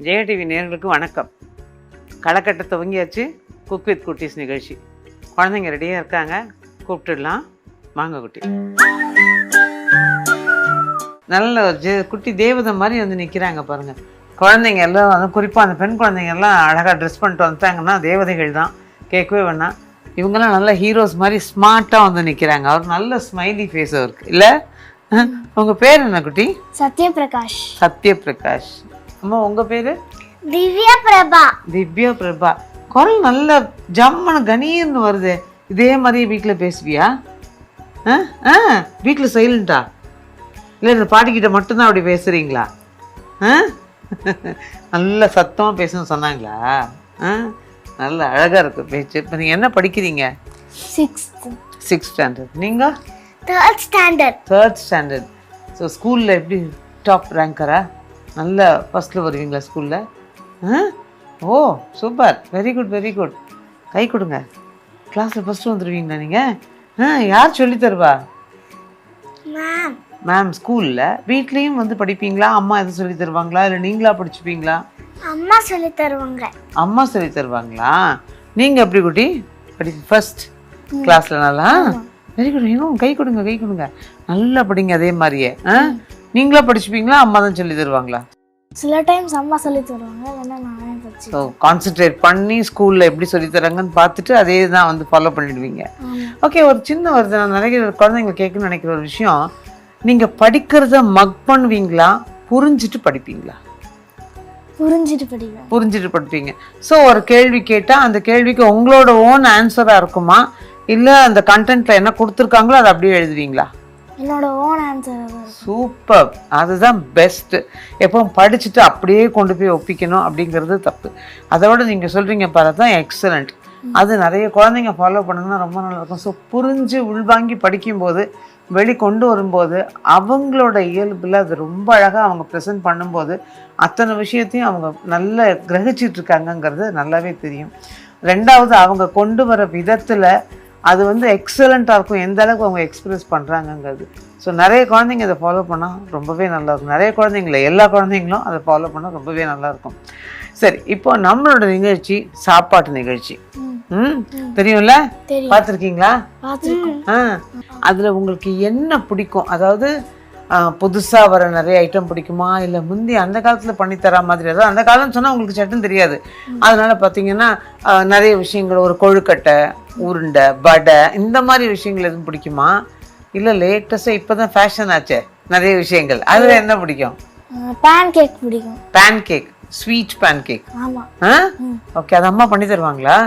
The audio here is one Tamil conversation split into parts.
ஜெயா டிவி நேயர்களுக்கு வணக்கம். களக்கட்ட துவங்கியாச்சு. குக் வித் குட்டீஸ் நிகழ்ச்சி. குழந்தைங்க ரெடியாக இருக்காங்க, கூப்பிட்டுடலாம். வாங்க குட்டி. நல்ல குட்டி தேவதை மாதிரி வந்து நிற்கிறாங்க பாருங்கள். குழந்தைங்க எல்லாம் வந்து குறிப்பாக அந்த பெண் குழந்தைங்க எல்லாம் அழகாக ட்ரெஸ் பண்ணிட்டு வந்துட்டாங்கன்னா தேவதைகள் தான், கேட்கவே வேணாம். இவங்கெல்லாம் நல்ல ஹீரோஸ் மாதிரி ஸ்மார்ட்டாக வந்து நிற்கிறாங்க. அவர் நல்ல ஸ்மைலி ஃபேஸ் அவருக்கு இல்லை? உங்கள் பேர் என்ன குட்டி? சத்யபிரகாஷ். சத்யபிரகாஷ். அம்மா உங்கள் பேர்? திவ்யா பிரபா. திவ்யா பிரபா. குரல் நல்ல ஜம்மனு கணீர்னு வருது. இதே மாதிரி வீட்டில் பேசுவியா? வீட்டில் சைலண்டா இல்லை இந்த பாட்டிக்கிட்ட மட்டும்தான் அப்படி பேசுகிறீங்களா? நல்ல சத்தமாக பேசணும்னு சொன்னாங்களா? நல்ல அழகாக இருக்கு பேச்சு. இப்போ நீங்கள் என்ன படிக்கிறீங்க? 6th standard. நீங்கள்? 3rd standard. ஸோ ஸ்கூலில் எப்படி டாப் ரேங்கரா? நல்ல ஃபஸ்ட்டில் வருவீங்களா ஸ்கூலில்? ஓ super, very good very good. கை கொடுங்க. கிளாஸில் ஃபஸ்ட்டு வந்துடுவீங்களா நீங்கள்? யார் சொல்லித்தருவா? மேம். ஸ்கூலில் வீட்லேயும் வந்து படிப்பீங்களா? அம்மா எதுவும் சொல்லி தருவாங்களா இல்லை நீங்களா படிச்சுப்பீங்களா? அம்மா சொல்லி தருவாங்க. அம்மா சொல்லி தருவாங்களா? நீங்கள் எப்படி குட்டி ஃபர்ஸ்ட் கிளாஸில்? நல்லா வெரி குட். இன்னும் கை கொடுங்க கை கொடுங்க. நல்லா படிங்க அதே மாதிரியே. நீங்களா படிச்சுப்பீங்களா அம்மா தான் சொல்லி தருவாங்களா? சில டைம்ஸ் அம்மா சொல்லி தருவாங்க, இல்லைன்னா நானே படிச்சு. ஸோ கான்சென்ட்ரேட் பண்ணி ஸ்கூலில் எப்படி சொல்லி தராங்கன்னு பார்த்துட்டு அதே தான் வந்து ஃபாலோ பண்ணிடுவீங்க. ஓகே, ஒரு சின்ன வருது நான் நினைக்கிற குழந்தைங்க கேட்கணும்னு நினைக்கிற ஒரு விஷயம், நீங்கள் படிக்கிறத மக் பண்ணுவீங்களா புரிஞ்சுட்டு படிப்பீங்களா? புரிஞ்சுட்டு படிப்பீங்க. ஸோ ஒரு கேள்வி கேட்டால் அந்த கேள்விக்கு உங்களோட ஓன் ஆன்சராக இருக்குமா இல்லை அந்த கண்டென்ட்டில் என்ன கொடுத்துருக்காங்களோ அதை அப்படியே எழுதுவீங்களா? என்னோட ஓன் ஆன்சர். சூப்பர், அதுதான் பெஸ்ட். எப்பவும் படிச்சுட்டு அப்படியே கொண்டு போய் ஒப்பிக்கணும் அப்படிங்கிறது தப்பு. அதோட நீங்கள் சொல்கிறீங்க பாரு, தான் எக்ஸலண்ட். அது நிறைய குழந்தைங்க ஃபாலோ பண்ணுங்கன்னா ரொம்ப நல்லாயிருக்கும். ஸோ புரிஞ்சு உள்வாங்கி படிக்கும்போது வெளி கொண்டு வரும்போது அவங்களோட இயல்பில் அது ரொம்ப அழகாக அவங்க ப்ரெசென்ட் பண்ணும்போது அத்தனை விஷயத்தையும் அவங்க நல்லா கிரகிச்சிட்ருக்காங்கங்கிறது நல்லாவே தெரியும். ரெண்டாவது, அவங்க கொண்டு வர விதத்தில் அது வந்து எக்ஸலண்ட்டாக இருக்கும், எந்த அளவுக்கு அவங்க எக்ஸ்பிரஸ் பண்ணுறாங்கங்கிறது. ஸோ நிறைய குழந்தைங்க அதை ஃபாலோ பண்ணால் ரொம்பவே நல்லாயிருக்கும். நிறைய குழந்தைங்கள எல்லா குழந்தைங்களும் அதை ஃபாலோ பண்ணால் ரொம்பவே நல்லாயிருக்கும். சரி, இப்போ நம்மளோட நிகழ்ச்சி சாப்பாட்டு நிகழ்ச்சி. தெரியும்ல? பார்த்துருக்கீங்களா? அதில் உங்களுக்கு என்ன பிடிக்கும்? அதாவது புதுசாக வர நிறைய ஐட்டம் பிடிக்குமா இல்லை முந்தி அந்த காலத்தில் பண்ணித்தரா மாதிரி? அதாவது அந்த காலம்னு சொன்னால் உங்களுக்கு சட்டும் தெரியாது. அதனால் பார்த்தீங்கன்னா நிறைய விஷயங்கள், ஒரு கொழுக்கட்டை, உருண்டை, வடை, இந்த மாதிரி விஷயங்கள் எதுவும் பிடிக்குமா? இல்லை லேட்டஸ்ட்டாக இப்போ தான் ஃபேஷன் ஆச்சே நிறைய விஷயங்கள், அதில் என்ன பிடிக்கும்? பேன் கேக் பிடிக்கும். Pancake, sweet pancake. Okay, அது அம்மா பண்ணி தருவாங்களா?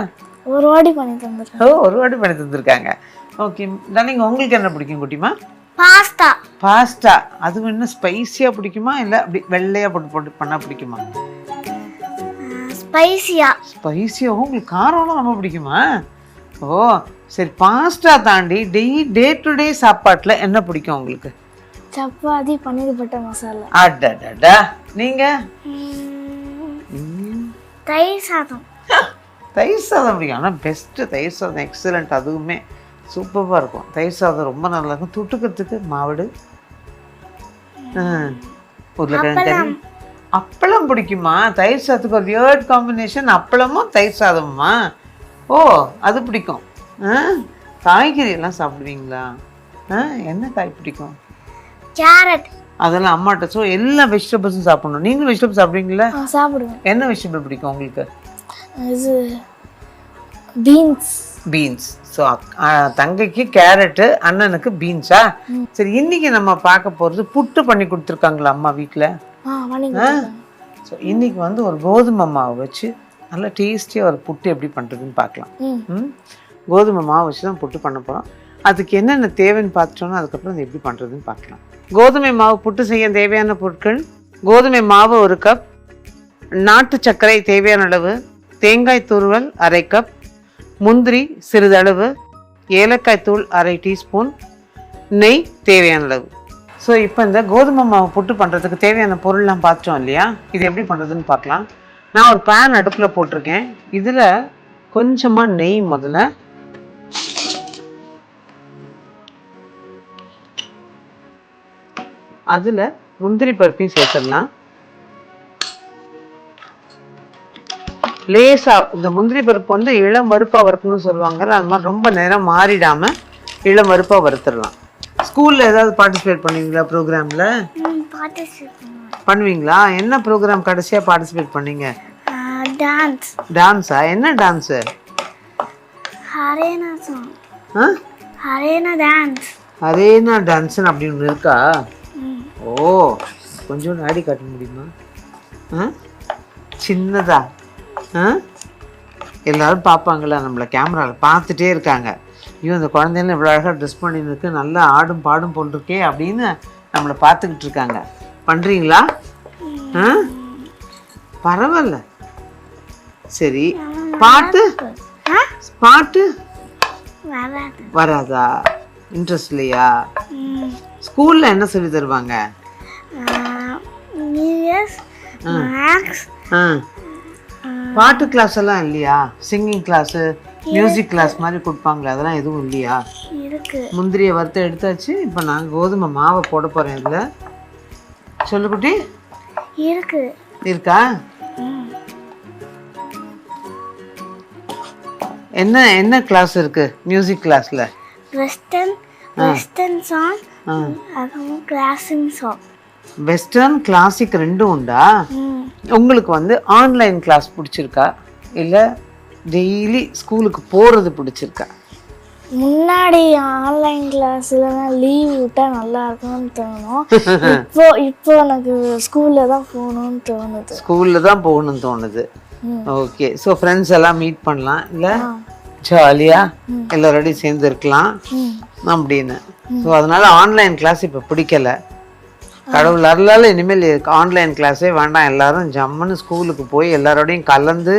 ஒரு வாட்டி பண்ணி தந்துருக்காங்க. ஒரு வாட்டி பண்ணி தந்துருக்காங்க. ஓகே, நீங்கள் உங்களுக்கு என்ன பிடிக்கும் குட்டிமா? பாஸ்தா. அது என்ன ஸ்பைசியா பிடிக்குமா இல்லை அப்படி வெள்ளையா போட்டு பண்ணா பிடிக்குமா? ஸ்பைசியா. உங்களுக்கு காரம்லாம் ரொம்ப பிடிக்குமா? ஓ சரி. பாஸ்தா தாண்டி டே டு டே சாப்பாட்டில் என்ன பிடிக்கும் உங்களுக்கு? சப்பாத்தி, பன்னீர் பட்டர் மசாலா. அடடா. நீங்க? தயிர் சாதம். தயிர் சாதம் பிடிக்கும். ஆனால் பெஸ்ட்டு தயிர் சாதம், எக்ஸலண்ட். அதுவுமே சூப்பராக இருக்கும். தயிர் சாதம் ரொம்ப நல்லா இருக்கும். தொட்டுக்கிறதுக்கு மாவடு, உருளைக்கிழங்கு கறி. அப்பளம் பிடிக்குமா? தயிர் சாதத்துக்கு ஒரு வியர்ட் காம்பினேஷன், அப்பளமும் தயிர் சாதமுமா? ஓ அது பிடிக்கும். காய்கறி எல்லாம் சாப்பிடுவீங்களா? என்ன காய் பிடிக்கும்? கேரட். அதெல்லாம் அம்மாட்ட. ஸோ எல்லா வெஜிடபிள்ஸும் சாப்பிடணும். நீங்களும் வெஜிடபிள் சாப்பிடுவீங்களா? சாப்பிடுவேன். என்ன வெஜிடபிள் பிடிக்கும் உங்களுக்கு? பீன்ஸ். ஸோ தங்கைக்கு கேரட்டு, அண்ணனுக்கு பீன்ஸா? சரி, இன்னைக்கு நம்ம பார்க்க போகிறது புட்டு பண்ணி கொடுத்துருக்காங்களா அம்மா வீட்டில்? ஸோ இன்னைக்கு வந்து ஒரு கோதுமை மாவு வச்சு நல்லா டேஸ்டியாக ஒரு புட்டு எப்படி பண்ணுறதுன்னு பார்க்கலாம். கோதுமை மாவு வச்சு தான் புட்டு பண்ண போகிறோம். அதுக்கு என்னென்ன தேவைன்னு பார்த்துட்டோன்னா அதுக்கப்புறம் அது எப்படி பண்ணுறதுன்னு பார்க்கலாம். கோதுமை மாவு புட்டு செய்ய தேவையான பொருட்கள்: கோதுமை மாவு 1 கப், நாட்டு சர்க்கரை தேவையான அளவு, தேங்காய் துருவல் 1/2 கப், முந்திரி சிறிதளவு, ஏலக்காய் தூள் 1/2 டீஸ்பூன், நெய் தேவையான அளவு. ஸோ இப்போ இந்த கோதுமை மாவு புட்டு பண்ணுறதுக்கு தேவையான பொருள்லாம் பார்த்துட்டோம் இல்லையா? இது எப்படி பண்ணுறதுன்னு பார்க்கலாம். நான் ஒரு பேன் அடுப்பில் போட்டிருக்கேன். இதில் கொஞ்சமாக நெய், முதல்ல அதில் முந்திரி பருப்பையும் சேர்த்துடலாம். லேசா இந்த முந்திரி பருப்பு வந்து இளம் வறுப்பா வறுக்கணும்னு சொல்லுவாங்கல்ல, அது மாதிரி ரொம்ப நேரம் மாறிடாம இளம் வறுப்பா வறுத்துடலாம். ஸ்கூல்ல ஏதாவது பார்ட்டிசிபேட் பண்ணுவீங்களா ப்ரோக்ராம்ல? பார்ட்டிசிபேட் பண்ணுவேன். பண்ணுவீங்களா? என்ன ப்ரோக்ராம் கடைசியா பார்ட்டிசிபேட் பண்ணீங்க? டான்ஸ். டான்ஸா? என்ன டான்ஸு? ஹரேனா சாங். ஆ, ஹரேனா டான்ஸ். அரேனா டான்ஸ்னு அப்படி ஒன்று இருக்கா? ஓ, கொஞ்சோண்டு ஆடி காட்ட முடியுமா? ஆ, சின்னதா? ஆ, எல்லாரும் பார்ப்பாங்களா நம்மளை கேமராவில் பார்த்துட்டே இருக்காங்க. ஐயோ இந்த குழந்தைங்க இவ்வளோ அழகாக ட்ரெஸ் பண்ணின்னு இருக்கு, நல்லா ஆடும் பாடும் போட்டிருக்கே அப்படின்னு நம்மளை பார்த்துக்கிட்டு இருக்காங்க. பண்ணுறீங்களா? ஆ, பரவாயில்ல. சரி, பாட்டு பாட்டு வராது. வராதா? இன்ட்ரெஸ்ட் இல்லையா? ஸ்கூல்ல என்ன சொல்லி தருவாங்க? News, maths. பாட்டு கிளாஸ் எல்லாம் இல்லையா? சிங்கிங் கிளாஸ், மியூசிக் கிளாஸ் மாதிரி கொடுப்பாங்களே, அதெல்லாம் எதுவும் இல்லையா? இருக்கு. முந்திரியை வறுத்து எடுத்தாச்சு. இப்போ நான் கோதுமை மாவை போட போறேன். இதுல சொல்லு குட்டி. இருக்கு. இருக்கா? என்ன என்ன கிளாஸ் இருக்கு மியூசிக் கிளாஸ்ல? வெஸ்டர்ன் சாங், அதுவும் கிளாசிக் சாங். வெஸ்டர்ன் கிளாசிக் ரெண்டும் உண்டா? உங்களுக்கு வந்து ஆன்லைன் கிளாஸ் பிடிச்சிருக்கா இல்ல டெய்லி ஸ்கூலுக்கு போறது பிடிச்சிருக்கா? முன்னாடி ஆன்லைன் கிளாஸ்ல லீவ் விட்டா நல்லா இருக்கும்னு தோணும். இப்போ எனக்கு ஸ்கூல்ல தான் போகணும்னு தோணுது. ஸ்கூல்ல தான் போகணும்னு தோணுது. ஓகே. ஸோ ஃப்ரெண்ட்ஸ் எல்லாம் மீட் பண்ணலாம் இல்ல, ஜாலியா எல்லாரோடையும் சேர்ந்து இருக்கலாம் அப்படின்னு. ஸோ அதனால ஆன்லைன் கிளாஸ் இப்போ பிடிக்கல. கடவுள் அருளால இனிமேல் ஆன்லைன் கிளாஸே வேண்டாம், எல்லாரும் ஜம்முன்னு ஸ்கூலுக்கு போய் எல்லாரோடையும் கலந்து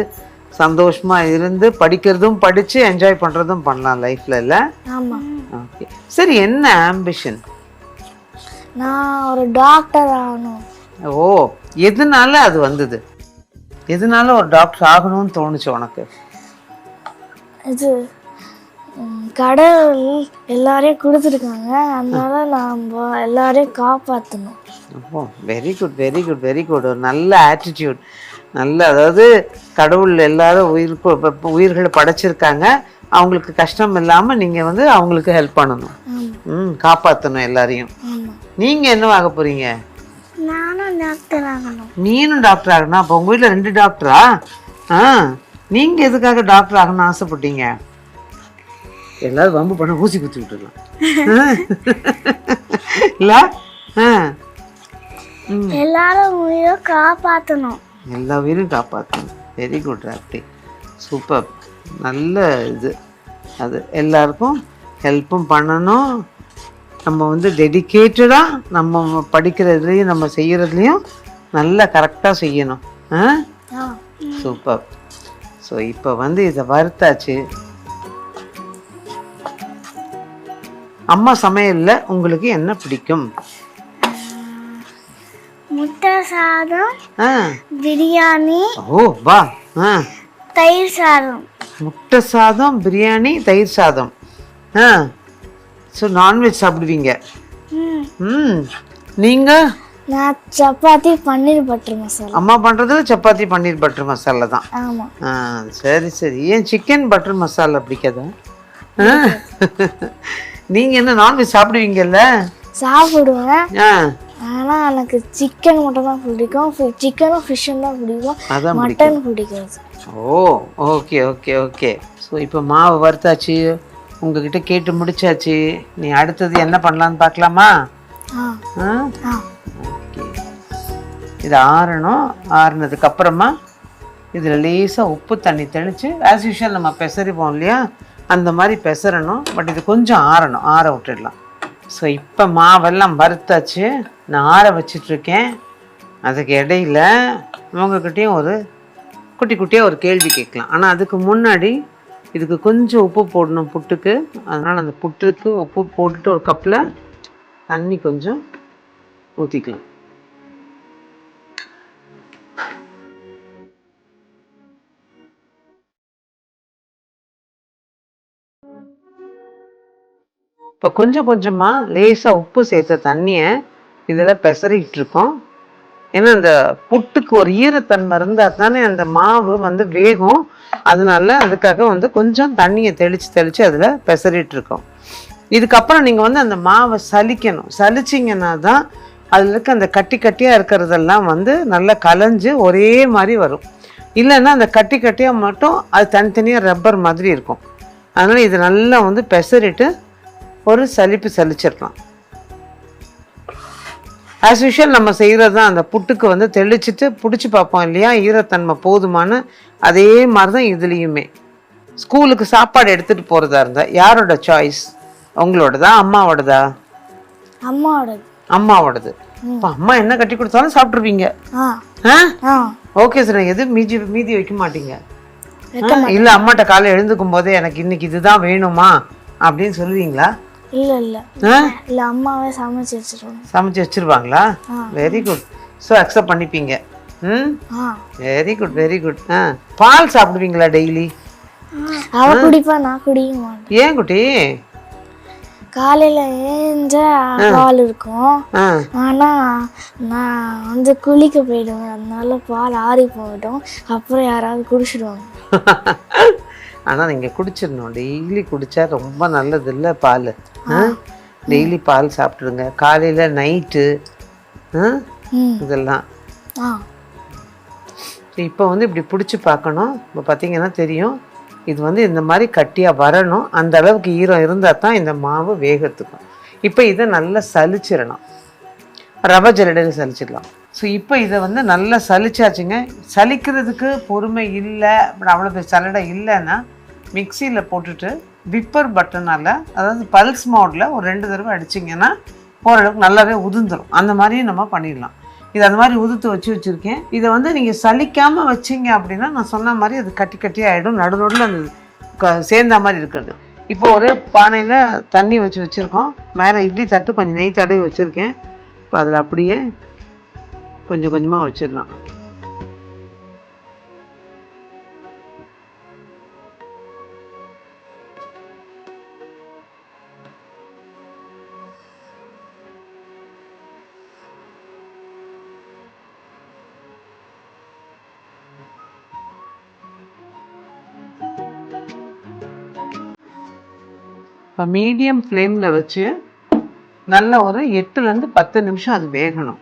சந்தோஷமா இருந்து படிக்கிறதும் படிச்சு என்ஜாய் பண்றதும் பண்ணலாம் லைஃப்ல இல்ல? ஆமா. ஓகே. சரி, என்ன ஆம்பிஷன்? நான் ஒரு டாக்டர் ஆகணும். ஓ, எதனால அது வந்தது? எதனால ஒரு டாக்டர் ஆகணும்னு தோணுச்சு உனக்கு? இது கடவுள் எல்லாரையும் கொடுத்துருக்காங்க, அதனால நம்ம எல்லாரையும் காப்பாற்றணும். ஓ, very good very good very good. ஒரு நல்ல ஆட்டிடியூட். நல்ல, அதாவது கடவுள் எல்லாரும் உயிர்களை படைச்சிருக்காங்க, அவங்களுக்கு கஷ்டம் இல்லாமல் நீங்கள் வந்து அவங்களுக்கு ஹெல்ப் பண்ணணும், காப்பாற்றணும் எல்லாரையும். நீங்கள் என்ன ஆக போறீங்க? நானும் டாக்டர் ஆகணும். நீனும் டாக்டர் ஆகணும். அப்போ உங்கள் வீட்டில் 2 டாக்டரா? நீங்கள் எதுக்காக டாக்டர் ஆகணும்னு ஆசைப்பட்டீங்க? எல்லாரும் வம்பு பண்ண ஊசி குத்தி விட்டுருலாம் இல்ல? எல்லாரும் உயிரை காப்பாற்றணும். எல்லா உயிரும் காப்பாற்றணும். Very good Raptee, super. நல்ல இது. அது எல்லாருக்கும் ஹெல்ப்பும் பண்ணணும். நம்ம வந்து டெடிக்கேட்டடாக நம்ம படிக்கிறதுலையும் நம்ம செய்கிறதுலையும் நல்லா கரெக்டாக செய்யணும். சூப்பர். ஸோ இப்போ வந்து இதை வறுத்தாச்சு. அம்மா சமையலில் உங்களுக்கு என்ன பிடிக்கும்? முட்டை சாதம், பிரியாணி. ஓ வா. தயிர் சாதம். முட்டை சாதம், பிரியாணி, தயிர் சாதம். ஸோ நான்வெஜ் சாப்பிடுவீங்க. நீங்க? நான் சப்பாத்தி பன்னீர் பட்டர் மசாலா. அம்மா பண்றதுல சப்பாத்தி பன்னீர் பட்டர் மசாலா தான். ஆமா. சரி சரி. ஏன் சிக்கன் பட்டர் மசாலா பிடிக்காதா? நீங்க என்ன நான்வெஜ் சாப்பிடுவீங்கல்ல? சாப்பிடுவேன். ஆனா எனக்கு சிக்கன் மட்டும் தான் பிடிக்கும். சிக்கனும் ஃபிஷ்ஷும் தான் பிடிக்கும், மட்டன் பிடிக்காது. ஓ, ஓகே ஓகே ஓகே. ஸோ இப்போ மாவு வறுத்தாச்சு, உங்ககிட்ட கேட்டு முடிச்சாச்சு. நீ அடுத்தது என்ன பண்ணலான்னு பார்க்கலாமா? இது ஆறணும். ஆறுனதுக்கு அப்புறமா இதில் லேசாக உப்பு தண்ணி தெளித்து ஆஸ் யூஷுவல் நம்ம பெசரிப்போம் இல்லையா, அந்த மாதிரி பெசரணும். பட் இது கொஞ்சம் ஆறணும், ஆற விட்டுடலாம். ஸோ இப்போ மாவெல்லாம் வறுத்தாச்சு, நான் ஆற வச்சிட்ருக்கேன். அதுக்கு இடையில உங்ககிட்டையும் ஒரு குட்டி குட்டியாக ஒரு கேள்வி கேட்கலாம். ஆனால் அதுக்கு முன்னாடி இதுக்கு கொஞ்சம் உப்பு போடணும் புட்டுக்கு. அதனால் அந்த புட்டுக்கு உப்பு போட்டுட்டு ஒரு கப்பில் தண்ணி கொஞ்சம் ஊற்றிக்கலாம். இப்போ கொஞ்சம் கொஞ்சமாக லேசாக உப்பு சேர்த்த தண்ணியை இதில் பெசரிக்கிட்டு இருக்கோம். ஏன்னா அந்த புட்டுக்கு ஒரு ஈரத்தன்மை இருந்தா தானே அந்த மாவு வந்து வேகும். அதனால அதுக்காக வந்து கொஞ்சம் தண்ணியை தெளிச்சு அதுல பெசறிட்டு இருக்கோம். இதுக்கப்புறம் நீங்க வந்து அந்த மாவை சலிக்கணும். சலிச்சிங்கன்னா தான் அதுல இருக்க அந்த கட்டியா இருக்கிறதெல்லாம் வந்து நல்லா கலைஞ்சு ஒரே மாதிரி வரும். இல்லைன்னா அந்த கட்டியா மட்டும் அது தனித்தனியா ரப்பர் மாதிரி இருக்கும். அதனால இது நல்லா வந்து பெசறிட்டு ஒரு சலிச்சிடலாம். ஆஸ் யூஷுவல் நம்ம செய்கிறது தான். அந்த புட்டுக்கு வந்து தெளிச்சுட்டு பிடிச்சி பார்ப்போம் இல்லையா, ஈரத்தன்மை போதுமான. அதே மாதிரி தான் இதுலேயுமே. ஸ்கூலுக்கு சாப்பாடு எடுத்துகிட்டு போகிறதா இருந்தால் யாரோட சாய்ஸ்? உங்களோடதா அம்மாவோடதா? அம்மாவோடது. இப்போ அம்மா என்ன கட்டி கொடுத்தாலும் சாப்பிட்ருவீங்க. Okay sir. எது மீதி வைக்க மாட்டீங்க? இல்லை அம்மாட்ட காலை எழுந்துக்கும் போதே எனக்கு இன்னைக்கு இதுதான் வேணுமா அப்படின்னு சொல்லுவீங்களா? இல்ல அம்மாவே சமைச்சு வச்சிருவாங்களா? Very good. ஸோ அக்செப்ட் பண்ணிப்பீங்க. Very good very good. பால் சாப்பிடுவீங்களா டெய்லி? அவ குடிப்பா, நான் குடிக்க மாட்டேன். ஏன் குட்டி? காலையில ஏஞ்சா பால் இருக்கும், ஆனா நான் வந்து குளிக்க போயிடுவேன், அதனால பால் ஆறி போயிடும். அப்புறம் யாராவது குடிச்சிடுவாங்க. ஆனா நீங்க குடிச்சிடணும். டெய்லி குடிச்சா ரொம்ப நல்லது இல்லை பால். டெய்லி பால் சாப்பிட்டுடுங்க, காலையில நைட்டு இதெல்லாம். இப்போ வந்து இப்படி பிடிச்சி பார்க்கணும். இப்போ பார்த்தீங்கன்னா தெரியும், இது வந்து இந்த மாதிரி கட்டியாக வரணும். அந்த அளவுக்கு ஈரம் இருந்தால் தான் இந்த மாவு வேகத்துக்கும். இப்போ இதை நல்லா சலிச்சிடணும். ரவை ஜல்லடையில் சலிச்சிடலாம். ஸோ இப்போ இதை வந்து நல்லா சலிச்சாச்சுங்க. சலிக்கிறதுக்கு பொறுமை இல்லை, அவ்வளோ பெரிய சல்லடை இல்லைன்னா மிக்சியில் போட்டுட்டு விப்பர் பட்டனால், அதாவது பல்ஸ் மோடில் ஒரு 2 தடவை அடிச்சிங்கன்னா ஓரளவுக்கு நல்லாவே உதிர்ந்துடும். அந்த மாதிரியும் நம்ம பண்ணிடலாம். இது அந்த மாதிரி உதுத்து வச்சுருக்கேன். இதை வந்து நீங்கள் சலிக்காமல் வச்சிங்க அப்படின்னா நான் சொன்ன மாதிரி அது கட்டி ஆகிடும். நடுநடுவில் அந்த சேர்ந்த மாதிரி இருக்கிறது. இப்போ ஒரு பானையில் தண்ணி வச்சுருக்கோம். மேலே இட்லி தட்டு கொஞ்சம் நெய் தடவி வச்சுருக்கேன். இப்போ அதில் அப்படியே கொஞ்சம் கொஞ்சமாக வச்சிடலாம். இப்போ மீடியம் ஃப்ளேமில் வச்சு நல்ல ஒரு 8லேருந்து 10 நிமிஷம் அது வேகணும்.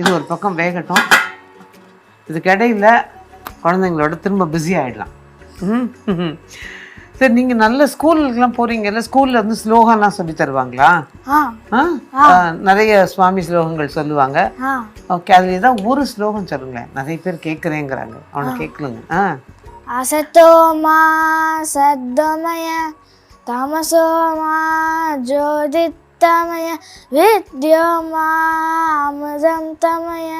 இது ஒரு பக்கம் வேகட்டும். இதுக்கு இடையில குழந்தைங்களோட திரும்ப பிஸி ஆகிடலாம். சரி, நீங்கள் நல்ல ஸ்கூலுக்குலாம் போகிறீங்கல்ல, ஸ்கூலில் வந்து ஸ்லோகம்லாம் சொல்லி தருவாங்களா? நிறைய சுவாமி ஸ்லோகங்கள் சொல்லுவாங்க. ஓகே, அதில் ஏதாவது ஒரு ஸ்லோகம் சொல்லுங்களேன். நிறைய பேர் கேட்குறேங்கிறாங்க, அவனை கேட்கலுங்க. அசத்தோமா சத்தமய தமசோமா ஜோதித்தமய வித்யோமா அமுதம் தமய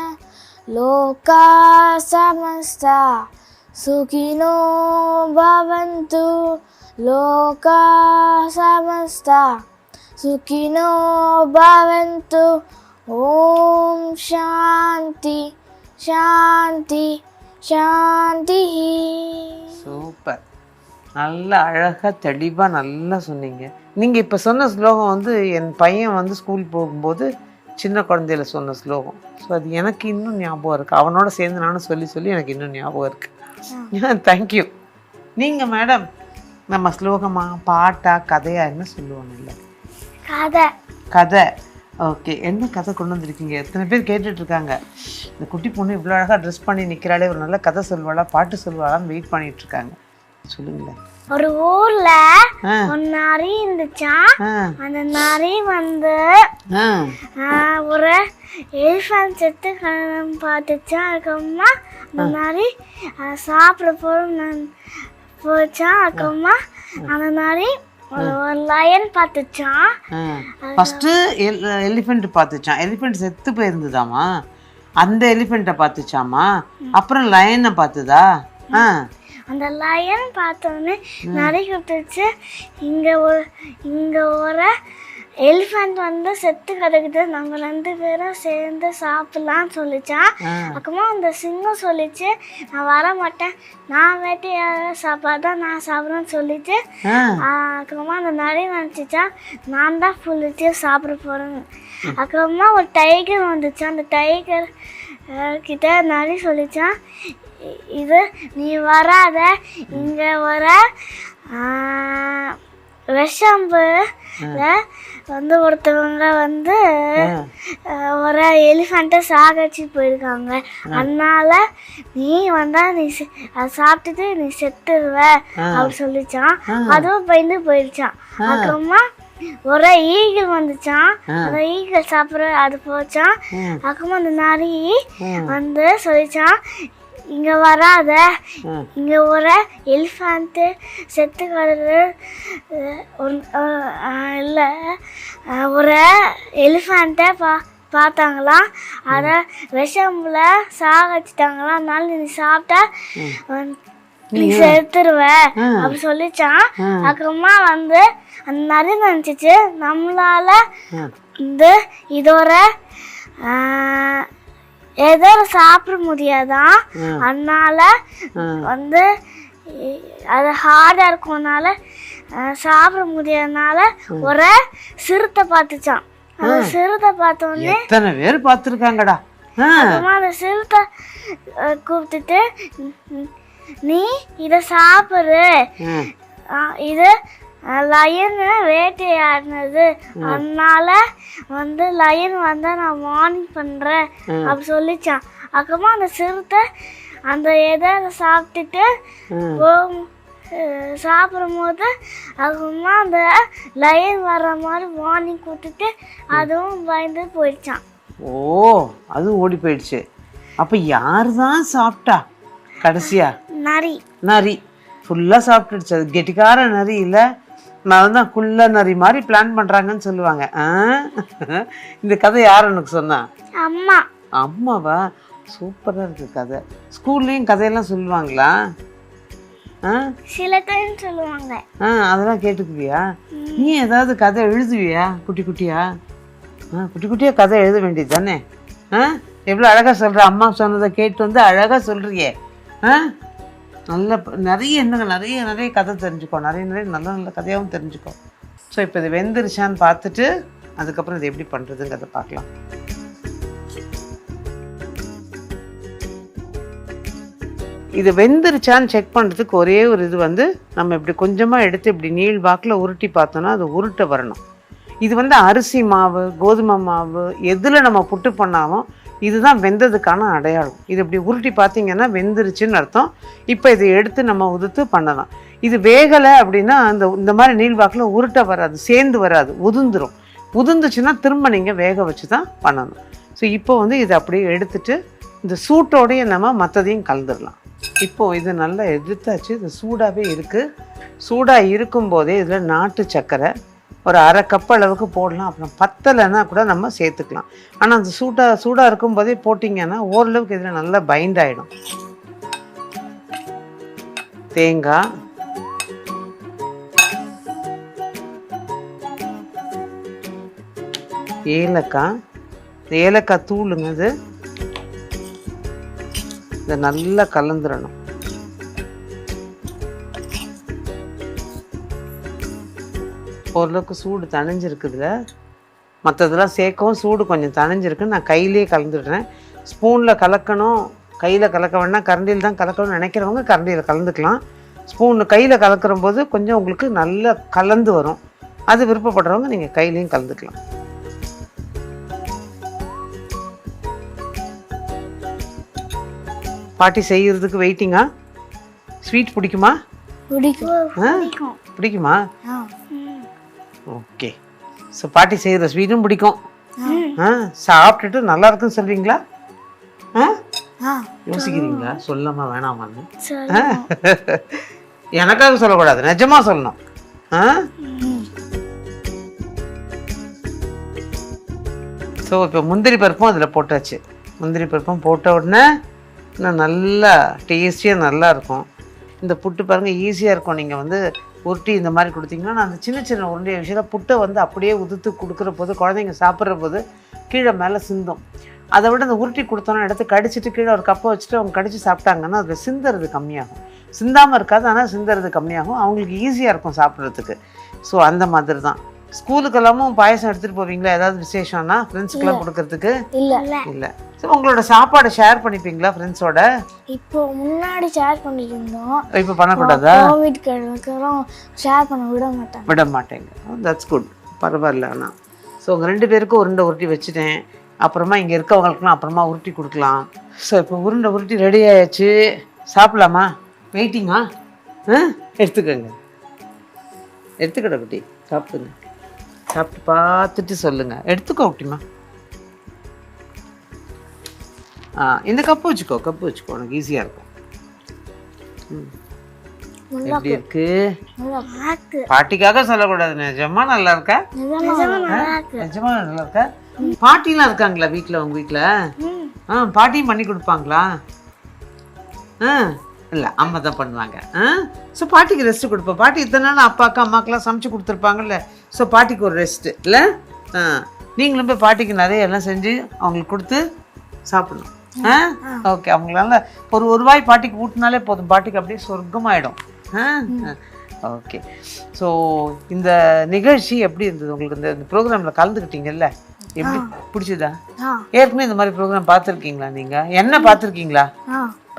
லோகா சமஸ்தா சுகினோ பவந்து லோகா சமஸ்தா சுகினோ பவந்து. ஓம் சாந்தி சாந்தி சாந்தி. சூப்பர். நல்லா அழகாக தெளிவாக நல்லா சொன்னீங்க. நீங்கள் இப்போ சொன்ன ஸ்லோகம் வந்து என் பையன் வந்து ஸ்கூல் போகும்போது சின்ன குழந்தையில சொன்ன ஸ்லோகம். ஸோ அது எனக்கு இன்னும் ஞாபகம் இருக்குது. அவனோட சேர்ந்து நானும் சொல்லி எனக்கு இன்னும் ஞாபகம் இருக்குது. தேங்க்யூ. நீங்கள் மேடம் நம்ம ஸ்லோகமா பாட்டா கதையா என்ன சொல்லுவோம்? இல்லை, கதை. ஓகே, என்ன கதை கொண்டு வந்திருக்கீங்க? எத்தனை பேர் கேட்டுட்ருக்காங்க, இந்த குட்டி பொண்ணு இவ்வளோ அழகாக ட்ரெஸ் பண்ணி நிற்கிறாளே, ஒரு நல்ல கதை சொல்வாளா பாட்டு சொல்வாளான்னு வெயிட் பண்ணிகிட்ருக்காங்க. சொல்லுங்களேன். ஒரு ஊர்ல ஒரு நரி இருந்துச்சான். அந்த நரி வந்து ஒரு எலிஃபண்ட் செத்து பார்த்துச்சான். அதுக்கப்புறமா அந்த நரி சாப்பிட போச்சான். அதுக்கப்புறமா அந்த நரி ஒரு லயன் பார்த்துச்சான். ஃபர்ஸ்ட் எலிஃபண்ட் பார்த்துச்சான். எலிஃபண்ட் செத்து போயிருந்ததாமா, அந்த எலிஃபண்ட்டை பார்த்துச்சாமா. அப்புறம் லயனை பார்த்துதா? அந்த லயன் பார்த்தோன்னே நிறைய விட்டுச்சு. இங்கே ஒரு எலிஃபண்ட் வந்து செத்து கிடக்குது, நாங்கள் 2 பேரும் சேர்ந்து சாப்பிட்லான்னு சொல்லிச்சான். அப்புறமா அந்த சிங்கம் சொல்லிச்சு, நான் வர மாட்டேன், நான் வேட்டையாட சாப்பாடுதான் நான் சாப்பிட்றேன்னு சொல்லிச்சு. அப்புறமா அந்த நிறைய நினச்சிச்சா, நான் தான் ஃபுல்லுச்சு சாப்பிட போகிறேன்னு. அப்புறமா ஒரு டைகர் வந்துச்சு. அந்த டைகர் கிட்ட நரி சொல்லிச்சான், இது நீ வராத, இங்கே வர விஷம்புல வந்து ஒருத்தவங்க வந்து ஒரு எலிஃபண்ட்டை சாகடிச்சு போயிருக்காங்க. அதனால நீ வந்தா நீ அதை சாப்பிட்டுட்டு நீ செத்துருவ அப்படி சொல்லிச்சான். அதுவும் பயந்து போயிடுச்சான். அப்புறமா ஒரு ஈகிள் வந்துச்சான். அந்த ஈகிள் சாப்பிட்ற அது போச்சான். அப்புறமா அந்த நரி வந்து சொல்லிச்சான், இங்கே வராத, இங்கே ஒரு எலிஃபண்ட்டு செத்து கிடக்கு, இல்லை ஒரு எலிஃபண்ட்டை பார்த்தாங்களாம். அதை விஷம்ல சாகடிச்சிட்டாங்களாம். அதனால நீ சாப்பிட்டா நீ செத்துருவ அப்படி சொல்லிச்சான். அப்புறமா வந்து அந்த நரி நினச்சிச்சு, நம்மளால இதோட ஏதோ சாப்பிட முடியாதான், அதனால வந்து அது ஹார்டாக இருக்கனால சாப்பிட முடியாதனால ஒரு சிறுத்தை பார்த்துச்சான். அந்த சிறுத்தை பார்த்தோன்னே எத்தனை பேர் பார்த்துருக்காங்கடா. அப்புறமா அந்த சிறுத்தை கூப்பிட்டுட்டு, நீ இதை சாப்பிடு, இது லயன் வேட்டையாடினது, அதனால வந்து லயன் வந்தா நான் வார்னிங் பண்றேன் அப்படி சொல்லிச்சான். அப்புறமா அந்த சிறுத்தை அந்த எதை சாப்பிட்டுட்டு சாப்பிடும் போது அப்புறமா அந்த லயன் வர்ற மாதிரி வார்னிங் கொடுத்துட்டு அதுவும் பயந்து போயிடுச்சான். ஓ, அதுவும் ஓடி போயிடுச்சு. அப்ப யாரு தான் சாப்பிட்டா கடைசியா? நரி. நரி ஃபுல்லா சாப்பிட்டுடுச்சு. அது கெட்டிக்கார நரி இல்ல, நான் தான் குள்ள நரி மாதிரி பிளான் பண்றாங்கன்னு சொல்லுவாங்க. இந்த கதை யார் எனக்கு சொன்னா? அம்மா. அம்மாவா? சூப்பரா இருக்கு கதை. ஸ்கூல்லையும் கதையெல்லாம் சொல்லுவாங்களா? சில டைம் சொல்லுவாங்க. அதெல்லாம் கேட்டுக்குவியா? நீ ஏதாவது கதை எழுதுவியா? குட்டி குட்டியா குட்டி குட்டியா கதை எழுத வேண்டியது தானே? எவ்வளோ அழகா சொல்ற. அம்மா சொன்னதை கேட்டு வந்து அழகா சொல்றியே. நல்ல நிறைய நிறைய கதை தெரிஞ்சுக்கோ. நிறைய நல்ல நல்ல கதையாகவும் தெரிஞ்சுக்கோ. ஸோ இப்போ இது வெந்துருச்சான்னு பார்த்துட்டு அதுக்கப்புறம் இது எப்படி பண்ணுறதுங்கிறத பார்க்கலாம். இது வெந்துருச்சான்னு செக் பண்ணுறதுக்கு ஒரே ஒரு இது வந்து நம்ம இப்படி கொஞ்சமாக எடுத்து இப்படி நீள் வாக்கில் உருட்டி பார்த்தோன்னா அது உருட்ட வரணும். இது வந்து அரிசி மாவு, கோதுமை மாவு எதில் நம்ம புட்டு பண்ணாலும் இதுதான் வெந்ததுக்கான அடையாளம். இது இப்படி உருட்டி பார்த்தீங்கன்னா வெந்துருச்சுன்னு அர்த்தம். இப்போ இதை எடுத்து நம்ம உதுத்து பண்ணலாம். இது வேகலை அப்படின்னா இந்த மாதிரி நீள்வாக்கில் உருட்ட வராது, சேர்ந்து வராது, உதிர்ந்துடும். உதிர்ந்துச்சுன்னா திரும்ப நீங்கள் வேக வச்சு தான் பண்ணணும். ஸோ இப்போ வந்து இதை அப்படியே எடுத்துட்டு இந்த சூட்டோடைய நம்ம மற்றதையும் கலந்துடலாம். இப்போது இது நல்லா எடுத்தாச்சு. இது சூடாகவே இருக்குது. சூடாக இருக்கும்போதே இதில் நாட்டு சர்க்கரை ஒரு அரை கப் அளவுக்கு போடலாம். அப்புறம் பத்தலைன்னா கூட நம்ம சேர்த்துக்கலாம். ஆனால் அந்த சூடாக இருக்கும்போதே போட்டிங்கன்னா ஓரளவுக்கு இதில் நல்லா பைண்ட் ஆகிடும். தேங்காய், ஏலக்காய் தூளுங்க. இது இதை நல்லா கலந்துடணும். ஓரளவுக்கு சூடு தணிஞ்சிருக்குதுல. மற்றதெல்லாம் சேர்க்கவும் சூடு கொஞ்சம் தணிஞ்சிருக்கு. நான் கையிலேயே கலந்துடுறேன். ஸ்பூனில் கலக்கணும், கையில் கலக்க வேணாம், கரண்டியில் தான் கலக்கணும்னு நினைக்கிறவங்க கரண்டியில் கலந்துக்கலாம். ஸ்பூனில் கையில் கலக்கிற போது கொஞ்சம் உங்களுக்கு நல்லா கலந்து வரும். அது விருப்பப்படுறவங்க நீங்கள் கையிலையும் கலந்துக்கலாம். பாட்டி செய்யறதுக்கு வெயிட்டிங்கா? ஸ்வீட் பிடிக்குமா? பிடிக்குமா? ஓகே. ஸோ பாட்டி செய்கிற ஸ்வீட்டும் பிடிக்கும். சாப்பிட்டுட்டு நல்லா இருக்குன்னு சொல்வீங்களா? யோசிக்கிறீங்களா சொல்லமா வேணாமான்னு? எனக்காக சொல்லக்கூடாது, நிஜமா சொல்லணும். ஸோ இப்போ முந்திரி பருப்பும் அதில் போட்டாச்சு. முந்திரி பருப்பும் போட்ட உடனே இன்னும் நல்லா டேஸ்டியாக நல்லா இருக்கும். இந்த புட்டு பாருங்கள் ஈஸியாக இருக்கும். நீங்கள் வந்து உருட்டி இந்த மாதிரி கொடுத்தீங்கன்னா, நான் அந்த சின்ன சின்ன உருண்டைய விஷயம் புட்டை வந்து அப்படியே உதுத்து கொடுக்குற போது குழந்தைங்க சாப்பிட்ற போது கீழே மேலே சிந்தும். அதை விட அந்த உருட்டி கொடுத்தோன்னா எடுத்து கடிச்சிட்டு கீழே ஒரு கப்பை வச்சுட்டு அவங்க கடிச்சு சாப்பிட்டாங்கன்னா அதில் சிந்துறது கம்மியாகும். சிந்தாமல் இருக்காது, ஆனால் சிந்துறது கம்மியாகும். அவங்களுக்கு ஈஸியாக இருக்கும் சாப்பிட்றதுக்கு. ஸோ அந்த மாதிரி தான். ஸ்கூலுக்கெல்லாமும் பாயசம் எடுத்துகிட்டு போவீங்களா? ஏதாவது விசேஷம்னா ஃப்ரெண்ட்ஸுக்கெல்லாம் கொடுக்கறதுக்கு? இல்லை. ஸோ உங்களோட சாப்பாடை ஷேர் பண்ணிப்பீங்களா ஃப்ரெண்ட்ஸோட? இப்போ முன்னாடி ஷேர் பண்ணிட்டு இருந்தோம். இப்போ பண்ணக்கூடாதா? கோவிட்க்கு அப்புறம் ஷேர் பண்ண விட மாட்டேங்க. தட்ஸ் குட், பரவாயில்ல. ஆனால் ஸோ உங்கள் 2 பேருக்கும் உருண்டை உருட்டி வச்சுட்டேன். அப்புறமா இங்கே இருக்கவங்களுக்குலாம் அப்புறமா உருட்டி கொடுக்கலாம். ஸோ இப்போ உருண்டை உருட்டி ரெடி ஆயாச்சு. சாப்பிடலாமா? வெயிட்டிங்கா? எடுத்துக்கோங்க, எடுத்துக்கடா குட்டி, சாப்பிடுங்க. சாப்பிட்டு பார்த்துட்டு சொல்லுங்கள். எடுத்துக்கோ குட்டிமா. இந்த கப்பு வச்சுக்கோ, கப்பு வச்சுக்கோ, உனக்கு ஈஸியாக இருக்கும். எப்படி இருக்கு? பாட்டிக்காக சொல்லக்கூடாது, நிஜமா நல்லா இருக்கா? நிஜமா நல்லா இருக்கா? பாட்டிலாம் இருக்காங்களா வீட்டில்? உங்க வீட்டில் பாட்டியும் பண்ணி கொடுப்பாங்களா? இல்லை, அம்மா தான் பண்ணுவாங்க. ஸோ பாட்டிக்கு ரெஸ்ட் கொடுப்போம். பாட்டி இத்தனை நாள் அப்பாவுக்கு அம்மாக்கெல்லாம் சமைச்சு கொடுத்துருப்பாங்கல்ல. ஸோ பாட்டிக்கு ஒரு ரெஸ்ட்டு இல்லை? நீங்களும் போய் பாட்டிக்கு நிறைய எல்லாம் செஞ்சு அவங்களுக்கு கொடுத்து சாப்பிடணும். ஓகே, அவங்களால ஒரு வாய் பாட்டிக்கு ஊட்டினாலே போதும், பாட்டிக்கு அப்படியே சொர்க்கமாயிடும். ஓகே, ஸோ இந்த நிகழ்ச்சி எப்படி இருந்தது உங்களுக்கு? இந்த ப்ரோக்ராமில் கலந்துக்கிட்டீங்கல்ல, எப்படி பிடிச்சதா? ஏற்கனவே இந்த மாதிரி ப்ரோக்ராம் பார்த்துருக்கீங்களா? நீங்கள் என்ன பார்த்துருக்கீங்களா?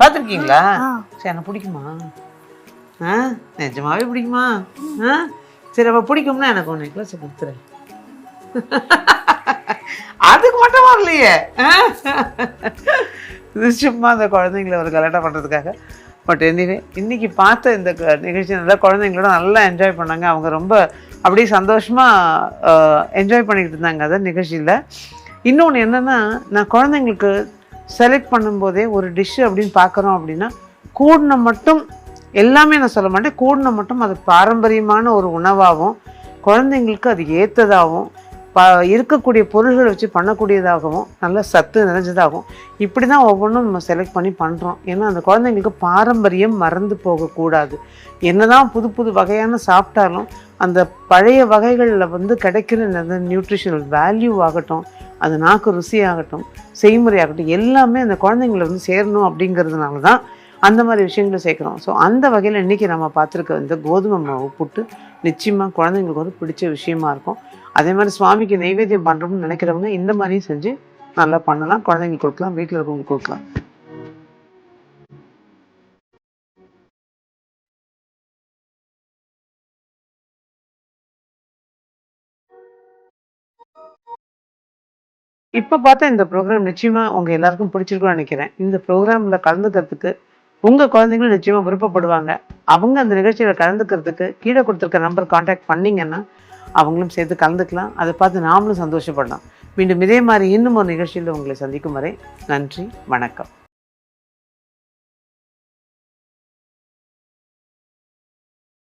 பார்த்துருக்கீங்களா? சரி, எனக்கு பிடிக்குமா? நிஜமாவே பிடிக்குமா? சரி, அப்போ பிடிக்கும்னா எனக்கு ஒன்று நெக்லஸ் கொடுத்துறேன். அதுக்கு மட்டும் வரலையே, இது சும்மா அந்த குழந்தைங்களை ஒரு கலாட்டா பண்ணுறதுக்காக. பட் எனிவே இன்னைக்கு பார்த்த இந்த நிகழ்ச்சி நல்லா குழந்தைங்களோட நல்லா என்ஜாய் பண்ணாங்க. அவங்க ரொம்ப அப்படியே சந்தோஷமாக என்ஜாய் பண்ணிக்கிட்டு இருந்தாங்க அந்த நிகழ்ச்சியில். இன்னொன்று என்னென்னா, நான் குழந்தைங்களுக்கு செலக்ட் பண்ணும்போதே ஒரு டிஷ்ஷு அப்படின்னு பார்க்குறோம் அப்படின்னா, கூடின மட்டும் எல்லாமே நான் சொல்ல மாட்டேன், கூடின மட்டும் அது பாரம்பரியமான ஒரு உணவாகவும் குழந்தைங்களுக்கு அது ஏற்றதாகவும் இருக்கக்கூடிய பொருள்களை வச்சு பண்ணக்கூடியதாகவும் நல்ல சத்து நிறைஞ்சதாகவும் இப்படி தான் ஒவ்வொன்றும் நம்ம செலக்ட் பண்ணி பண்ணுறோம். ஏன்னா அந்த குழந்தைங்களுக்கு பாரம்பரியம் மறந்து போகக்கூடாது. என்னதான் புது புது வகையான சாப்பிட்டாலும் அந்த பழைய வகைகளில் வந்து கிடைக்கிற அந்த நியூட்ரிஷனல் வேல்யூ ஆகட்டும், அந்த நாக்கு ருசியாகட்டும், செய்முறையாகட்டும், எல்லாமே அந்த குழந்தைங்களை வந்து சேரணும். அப்படிங்கிறதுனால தான் அந்த மாதிரி விஷயங்களை சேர்க்குறோம். ஸோ அந்த வகையில் இன்றைக்கி நம்ம பார்த்துருக்க இந்த கோதுமை மாவு புட்டு நிச்சயமாக குழந்தைங்களுக்கு வந்து பிடிச்ச விஷயமா இருக்கும். அதே மாதிரி சுவாமிக்கு நைவேத்தியம் பண்ணுறோம்னு நினைக்கிறவங்க இந்த மாதிரியும் செஞ்சு நல்லா பண்ணலாம். குழந்தைங்களுக்கு கொடுக்கலாம், வீட்டில் இருக்கவங்களுக்கு கொடுக்கலாம். இப்போ பார்த்தா இந்த ப்ரோக்ராம் நிச்சயமாக உங்கள் எல்லாருக்கும் பிடிச்சிருக்கும்னு நினைக்கிறேன். இந்த ப்ரோக்ராமில் கலந்துக்கிறதுக்கு உங்கள் குழந்தைங்களும் நிச்சயமாக விருப்பப்படுவாங்க. அவங்க அந்த நிகழ்ச்சியில் கலந்துக்கிறதுக்கு கீழே கொடுத்துருக்க நம்பர் கான்டாக்ட் பண்ணிங்கன்னா அவங்களும் சேர்த்து கலந்துக்கலாம். அதை பார்த்து நாமளும் சந்தோஷப்படலாம். மீண்டும் இதே மாதிரி இன்னும் ஒரு நிகழ்ச்சியில் உங்களை சந்திக்கும் வரை நன்றி, வணக்கம்.